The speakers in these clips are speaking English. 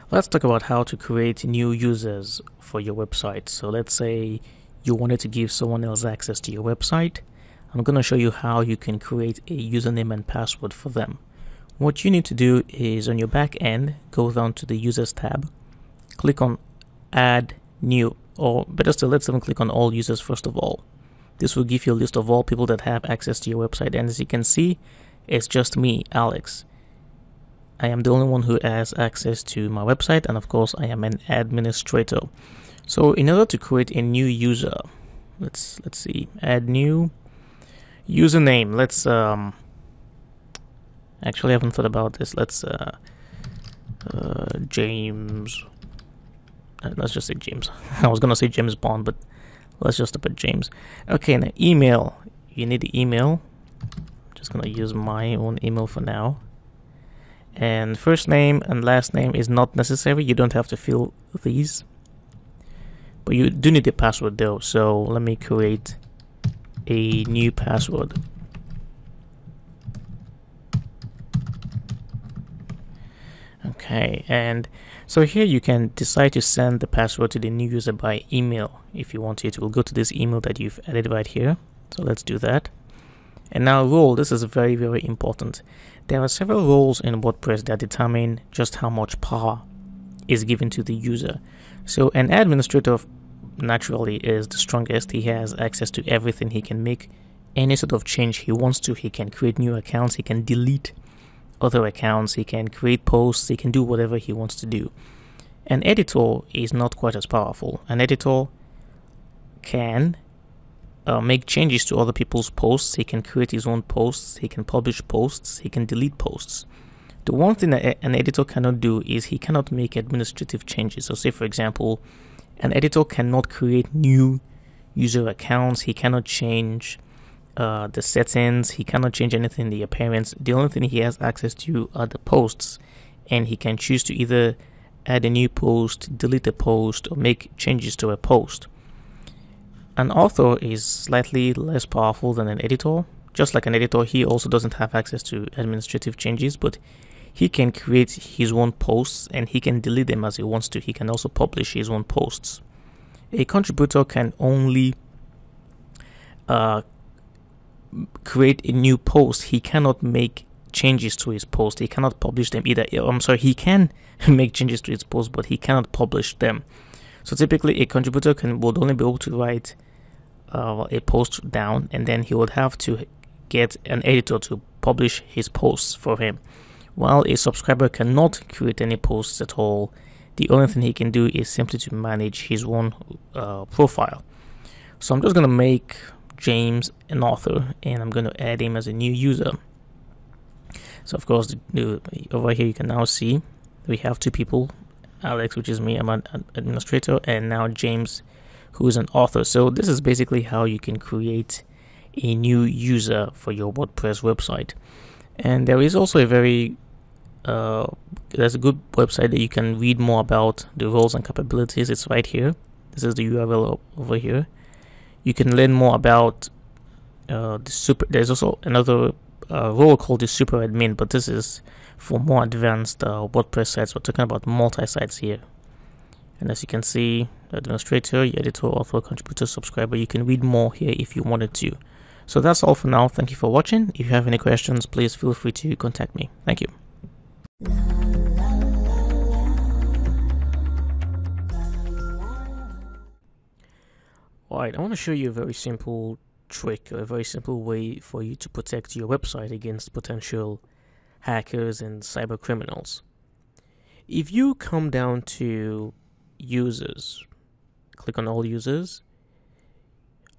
Let's talk about how to create new users for your website. So let's say you wanted to give someone else access to your website. I'm going to show you how you can create a username and password for them. What you need to do is on your back end, go down to the users tab, click on add new, or better still, let's even click on all users first of all. This will give you a list of all people that have access to your website, and as you can see, it's just me, Alex. I am the only one who has access to my website, and of course I am an administrator. So in order to create a new user, let's see, add new username. Let's actually I haven't thought about this. Let's James. Let's just say James. I was gonna say James Bond, but let's just put James. Okay, now email. You need the email. Just gonna use my own email for now. And first name and last name is not necessary. You don't have to fill these, but you do need a password though. So let me create a new password. Okay, and so here you can decide to send the password to the new user by email if you want to. It will go to this email that you've added right here. So let's do that. And now role, this is very, very important. There are several roles in WordPress that determine just how much power is given to the user. So an administrator naturally is the strongest. He has access to everything. He can make any sort of change he wants to. He can create new accounts. He can delete other accounts. He can create posts. He can do whatever he wants to do. An editor is not quite as powerful. An editor can make changes to other people's posts. He can create his own posts. He can publish posts. He can delete posts. The one thing that an editor cannot do is he cannot make administrative changes. So say for example, an editor cannot create new user accounts. He cannot change the settings. He cannot change anything in the appearance. The only thing he has access to are the posts, and he can choose to either add a new post, delete a post, or make changes to a post. An author is slightly less powerful than an editor. Just like an editor, he also doesn't have access to administrative changes, but he can create his own posts and he can delete them as he wants to. He can also publish his own posts. A contributor can only create a new post. He cannot make changes to his post. He cannot publish them either. I'm sorry, he can make changes to his post, but he cannot publish them. So typically a contributor would only be able to write a post down, and then he would have to get an editor to publish his posts for him. While a subscriber cannot create any posts at all, the only thing he can do is simply to manage his own profile. So I'm just going to make James an author, and I'm going to add him as a new user. So of course, over here you can now see we have two people, Alex, which is me, I'm an administrator, and now James, who is an author. So this is basically how you can create a new user for your WordPress website. And there is also a very there's a good website that you can read more about the roles and capabilities. It's right here. This is the URL over here. You can learn more about there's also another role called the super admin, but this is for more advanced WordPress sites. We're talking about multi-sites here. And as you can see, administrator, editor, author, contributor, subscriber, you can read more here if you wanted to. So that's all for now. Thank you for watching. If you have any questions, please feel free to contact me. Thank you. Alright, I want to show you a very simple trick, a very simple way for you to protect your website against potential hackers and cyber criminals. If you come down to users, click on all users.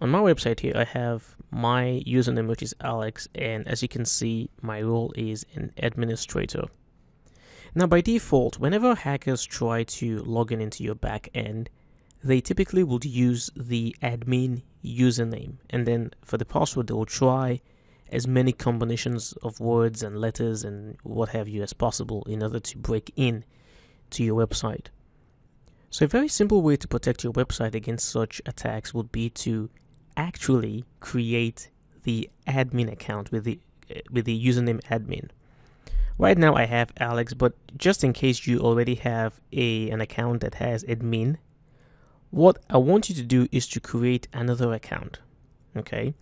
On my website here, I have my username, which is Alex, and as you can see, my role is an administrator. Now, by default, whenever hackers try to log in into your back end, they typically would use the admin username, and then for the password, they will try as many combinations of words and letters and what have you as possible in order to break in to your website. So a very simple way to protect your website against such attacks would be to actually create the admin account with the username admin. Right now I have Alex, but just in case you already have an account that has admin, what I want you to do is to create another account. Okay,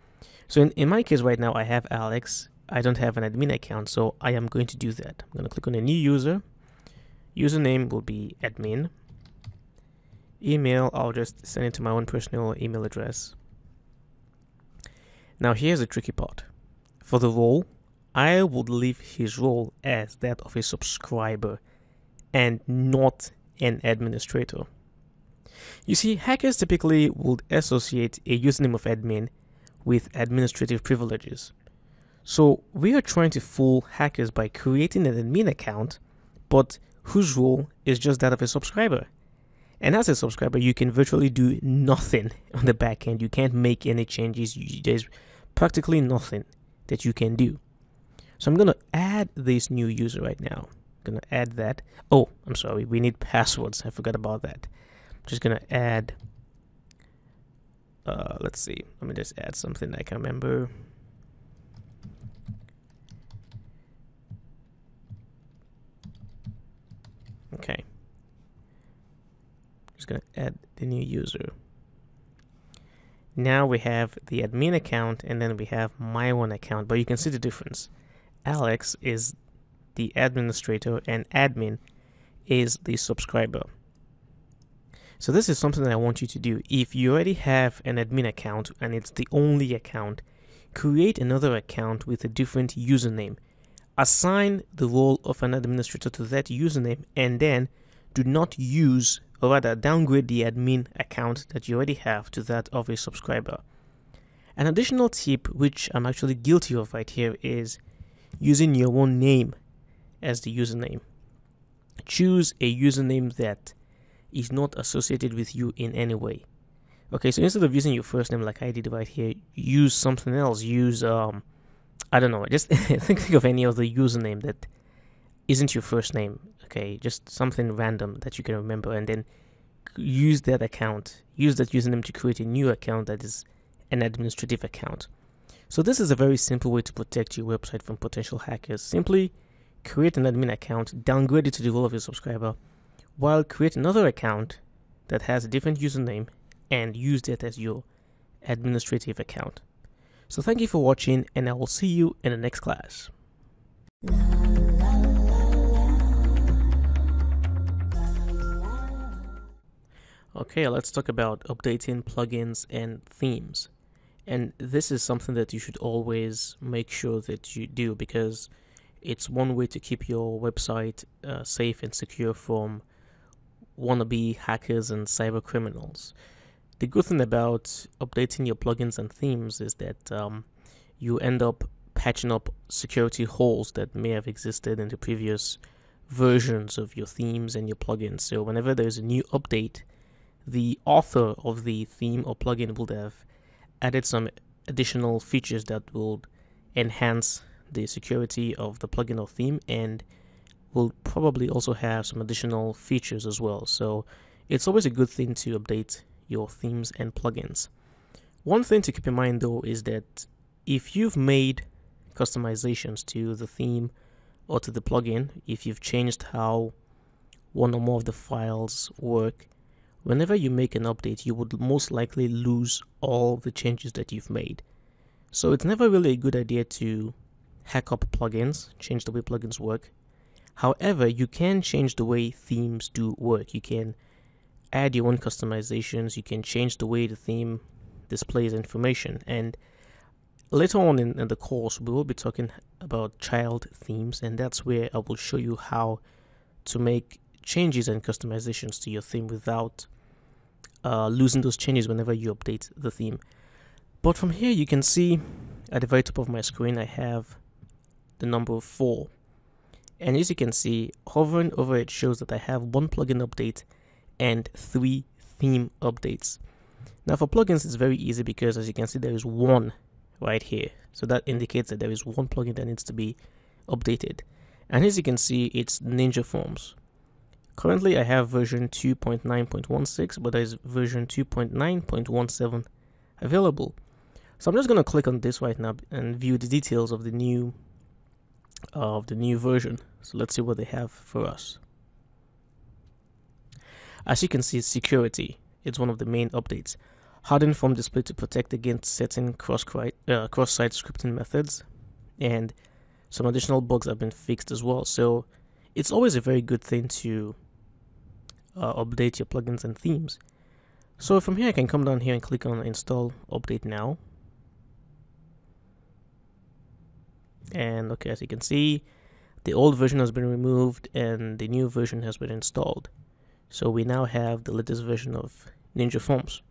so in my case right now I have Alex. I don't have an admin account, so I am going to do that. I'm going to click on a new user. Username will be admin. Email, I'll just send it to my own personal email address. Now here's the tricky part. For the role, I would leave his role as that of a subscriber and not an administrator. You see, hackers typically would associate a username of admin with administrative privileges. So we are trying to fool hackers by creating an admin account, but whose role is just that of a subscriber. And as a subscriber, you can virtually do nothing on the back end. You can't make any changes. There's practically nothing that you can do. So I'm going to add this new user right now. I'm going to add that. Oh, I'm sorry. We need passwords. I forgot about that. I'm just going to add, let's see. Let me just add something I can remember. Okay. Just going to add the new user. Now we have the admin account and then we have my own account, but you can see the difference. Alex is the administrator and admin is the subscriber. So this is something that I want you to do. If you already have an admin account and it's the only account, create another account with a different username. Assign the role of an administrator to that username and then do not use, or rather downgrade the admin account that you already have to that of a subscriber. An additional tip, which I'm actually guilty of right here, is using your own name as the username. Choose a username that is not associated with you in any way. Okay, so instead of using your first name like I did right here, use something else. Use, I don't know, just think of any other username that isn't your first name. Okay, just something random that you can remember, and then use that account. Use that username to create a new account that is an administrative account. So this is a very simple way to protect your website from potential hackers. Simply create an admin account, downgrade it to the role of your subscriber, while create another account that has a different username and use that as your administrative account. So thank you for watching, and I will see you in the next class. Okay, let's talk about updating plugins and themes. And this is something that you should always make sure that you do, because it's one way to keep your website safe and secure from wannabe hackers and cyber criminals. The good thing about updating your plugins and themes is that you end up patching up security holes that may have existed in the previous versions of your themes and your plugins. So whenever there's a new update, the author of the theme or plugin will have added some additional features that will enhance the security of the plugin or theme, and will probably also have some additional features as well. So it's always a good thing to update your themes and plugins. One thing to keep in mind though is that if you've made customizations to the theme or to the plugin, if you've changed how one or more of the files work, whenever you make an update, you would most likely lose all the changes that you've made. So it's never really a good idea to hack up plugins, change the way plugins work. However, you can change the way themes do work. You can add your own customizations. You can change the way the theme displays information. And later on in the course, we will be talking about child themes, and that's where I will show you how to make changes and customizations to your theme without losing those changes whenever you update the theme. But from here, you can see at the very top of my screen, I have the number 4. And as you can see, hovering over it shows that I have 1 plugin update and 3 theme updates. Now for plugins, it's very easy because as you can see, there is 1 right here. So that indicates that there is 1 plugin that needs to be updated. And as you can see, it's Ninja Forms. Currently, I have version 2.9.16, but there's version 2.9.17 available. So I'm just going to click on this right now and view the details of the new of the new version. So let's see what they have for us. As you can see, security, it's one of the main updates. Hardened form display to protect against certain cross-site scripting methods, and some additional bugs have been fixed as well. So it's always a very good thing to update your plugins and themes. So from here I can come down here and click on install update now. And okay, as you can see, the old version has been removed and the new version has been installed. So we now have the latest version of Ninja Forms.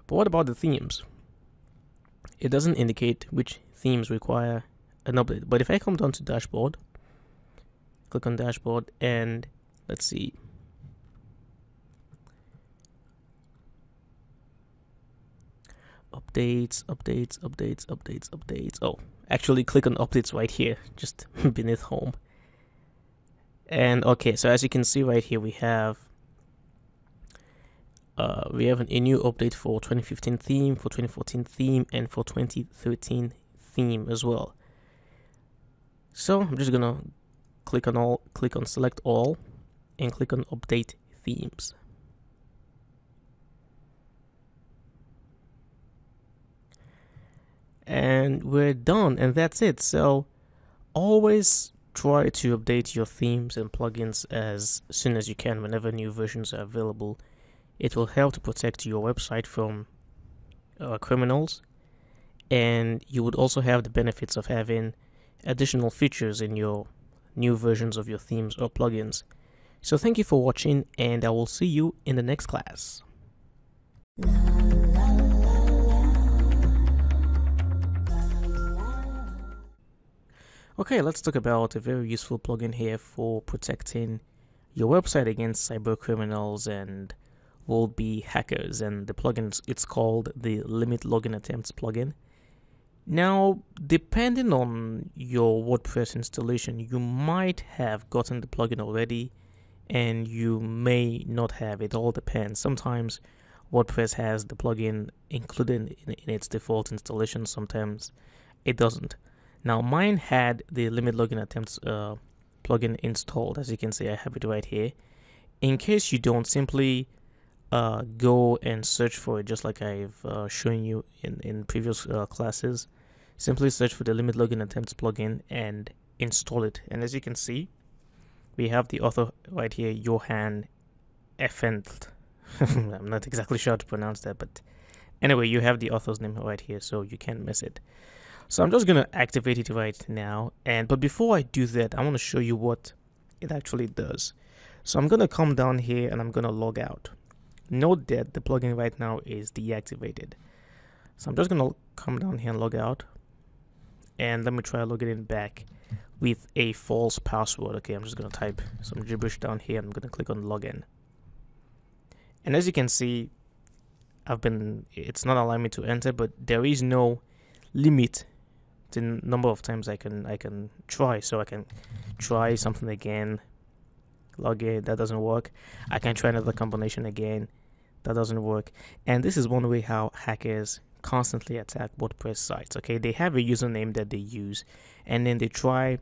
But what about the themes? It doesn't indicate which themes require an update. But if I come down to dashboard, click on dashboard, and let's see. Updates. Oh, actually click on updates right here, just beneath home. And okay, so as you can see right here, we have a new update for 2015 theme, for 2014 theme, and for 2013 theme as well. So I'm just gonna click on select all, and click on update themes. And we're done, and that's it. So always try to update your themes and plugins as soon as you can whenever new versions are available. It will help to protect your website from criminals, and you would also have the benefits of having additional features in your new versions of your themes or plugins. So thank you for watching, and I will see you in the next class. Okay, let's talk about a very useful plugin here for protecting your website against cyber criminals and would-be hackers. And the plugin, it's called the Limit Login Attempts plugin. Now, depending on your WordPress installation, you might have gotten the plugin already, and you may not have. It all depends. Sometimes WordPress has the plugin included in its default installation. Sometimes it doesn't. Now, mine had the Limit Login Attempts plugin installed. As you can see, I have it right here. In case you don't, simply go and search for it, just like I've shown you in previous classes. Simply search for the Limit Login Attempts plugin and install it. And as you can see, we have the author right here, Johan Effendt. I'm not exactly sure how to pronounce that, but anyway, you have the author's name right here, so you can't miss it. So I'm just going to activate it right now. But before I do that, I want to show you what it actually does. So I'm going to come down here and I'm going to log out. Note that the plugin right now is deactivated. So I'm just going to come down here and log out. And let me try logging in back with a false password. Okay, I'm just going to type some gibberish down here. I'm going to click on login. And as you can see, it's not allowing me to enter, but there is no limit the number of times I can try. So I can try something again, log in, that doesn't work. I can try another combination again, that doesn't work. And this is one way how hackers constantly attack WordPress sites. Okay, they have a username that they use, and then they try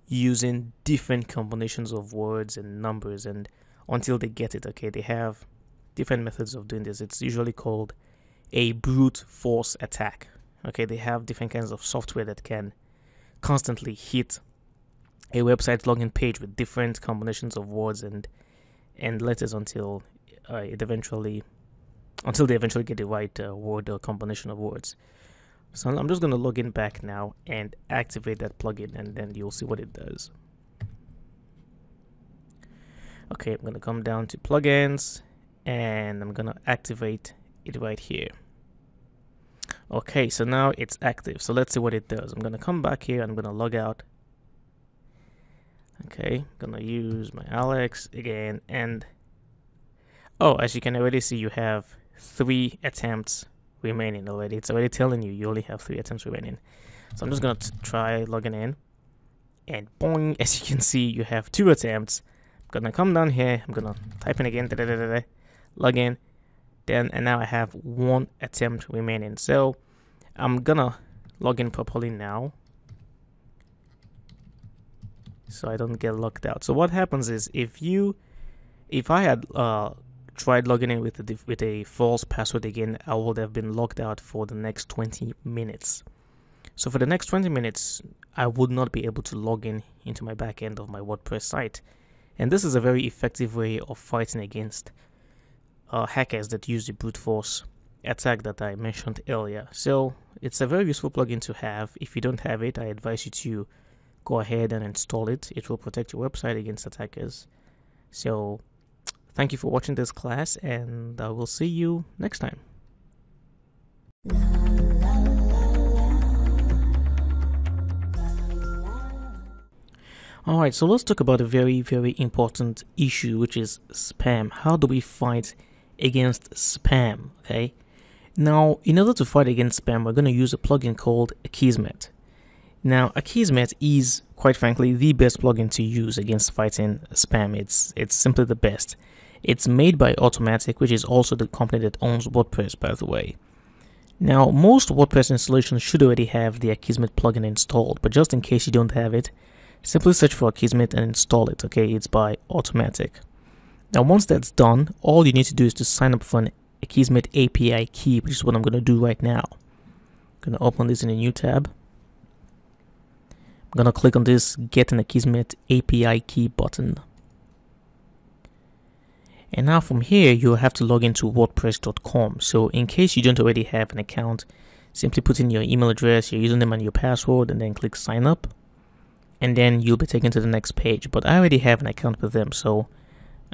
using different combinations of words and numbers, and until they get it. Okay, they have different methods of doing this. It's usually called a brute force attack. Okay, they have different kinds of software that can constantly hit a website login page with different combinations of words and letters until they eventually get the right word or combination of words. So I'm just going to log in back now and activate that plugin, and then you'll see what it does. Okay, I'm going to come down to plugins and I'm going to activate it right here. Okay, so now it's active. So let's see what it does. I'm going to come back here and I'm going to log out. Okay, I'm going to use my Alex again, and oh, as you can already see, you have 3 attempts remaining already. It's already telling you only have 3 attempts remaining. So I'm just going to try logging in, and boing, as you can see, you have 2 attempts. I'm going to come down here, I'm going to type in again, log in. And now I have 1 attempt remaining. So I'm gonna log in properly now. so I don't get locked out. So what happens is if I had tried logging in with a false password again, I would have been locked out for the next 20 minutes. So for the next 20 minutes, I would not be able to log in into my back end of my WordPress site. And this is a very effective way of fighting against hackers that use the brute force attack that I mentioned earlier. So it's a very useful plugin to have. If you don't have it, I advise you to go ahead and install it. It will protect your website against attackers. So thank you for watching this class, and I will see you next time. Alright, so let's talk about a very, very important issue, which is spam. How do we fight against spam? Okay. Now, in order to fight against spam, we're going to use a plugin called Akismet. Now, Akismet is, quite frankly, the best plugin to use against fighting spam. It's simply the best. It's made by Automatic, which is also the company that owns WordPress, by the way. Now, most WordPress installations should already have the Akismet plugin installed, but just in case you don't have it, simply search for Akismet and install it. Okay, it's by Automatic. Now, once that's done, all you need to do is to sign up for an Akismet API key, which is what I'm going to do right now. I'm going to open this in a new tab. I'm going to click on this Get an Akismet API key button. And now from here, you'll have to log into WordPress.com. So in case you don't already have an account, simply put in your email address, your username and your password, and then click sign up. And then you'll be taken to the next page. But I already have an account with them, so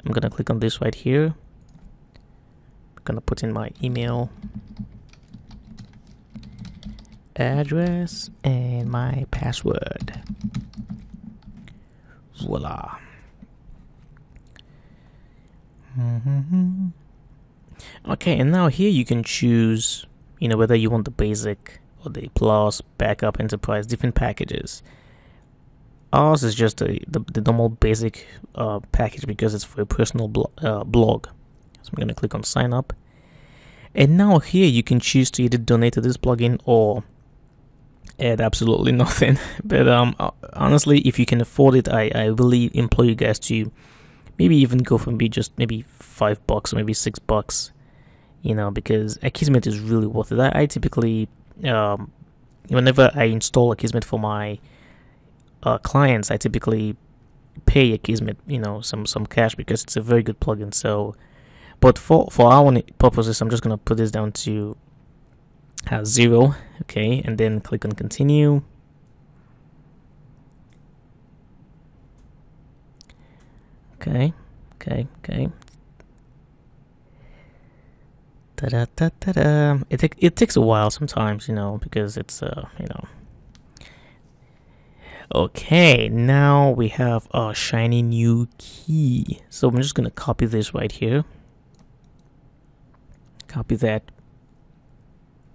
I'm going to click on this right here. Gonna put in my email address and my password. Voila. Okay, and now here you can choose, whether you want the basic or the plus, backup, enterprise, different packages. Ours is just the normal basic package because it's for a personal blog. So I'm going to click on sign up. And now here you can choose to either donate to this plugin or add absolutely nothing. But honestly, if you can afford it, I really implore you guys to maybe even go for maybe $5 or maybe $6, because Akismet is really worth it. I typically, whenever I install Akismet for my clients, I typically pay Akismet, some cash because it's a very good plugin. So, but for our purposes, I'm just going to put this down to 0, okay, and then click on continue. Okay. Ta-da. It takes a while sometimes, because it's Okay, now we have our shiny new key. So I'm just going to copy this right here. Copy that.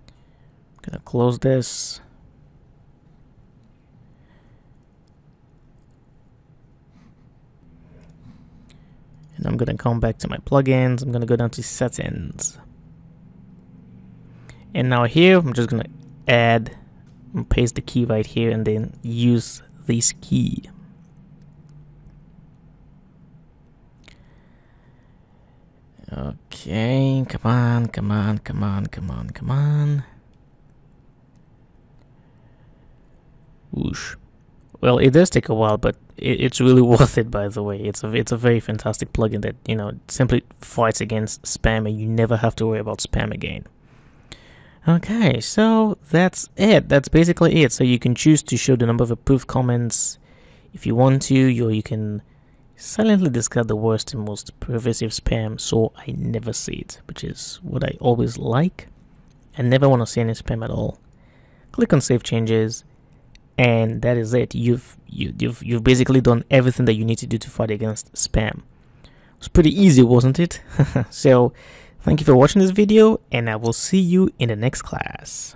I'm going to close this. And I'm going to come back to my plugins. I'm going to go down to settings. And now here, I'm just going to add and paste the key right here and then use this key. Okay, come on. Whoosh. Well, it does take a while, but it's really worth it, by the way. It's a very fantastic plugin that, simply fights against spam, and you never have to worry about spam again. Okay, so that's it. That's basically it. So you can choose to show the number of approved comments if you want to, or you can silently discard the worst and most pervasive spam so I never see it, which is what I always like. I never want to see any spam at all. Click on save changes, and that is it. You've basically done everything that you need to do to fight against spam. It's pretty easy, wasn't it? So thank you for watching this video, and I will see you in the next class.